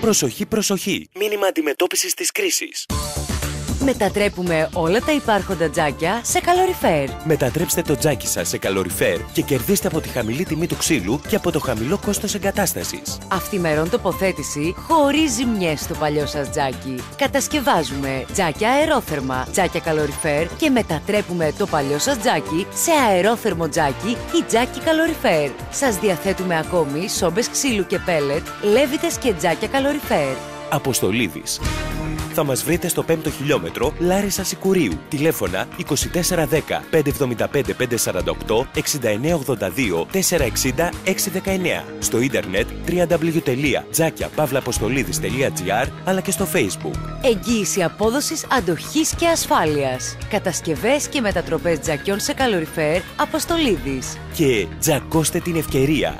Προσοχή, προσοχή! Μήνυμα αντιμετώπισης της κρίσης. Μετατρέπουμε όλα τα υπάρχοντα τζάκια σε καλοριφέρ. Μετατρέψτε το τζάκι σας σε καλοριφέρ και κερδίστε από τη χαμηλή τιμή του ξύλου και από το χαμηλό κόστος εγκατάστασης. Αυθημερών τοποθέτηση χωρίς ζημιές στο παλιό σας τζάκι. Κατασκευάζουμε τζάκια αερόθερμα, τζάκια καλοριφέρ και μετατρέπουμε το παλιό σας τζάκι σε αερόθερμο τζάκι ή τζάκι καλοριφέρ. Σας διαθέτουμε ακόμη σόμπες ξύλου και πέλετ, λέβητες και τζάκια καλοριφέρ. Αποστολίδης. Θα μας βρείτε στο 5ο χιλιόμετρο Λάρισα Σικουρίου. Τηλέφωνα 2410 575 548 6982 460 619. Στο ίντερνετ www.jakiapavlaapostolidis.gr αλλά και στο Facebook. Εγγύηση απόδοσης, αντοχής και ασφάλειας. Κατασκευές και μετατροπές τζακιών σε καλοριφέρ Αποστολίδης. Και τζακώστε την ευκαιρία.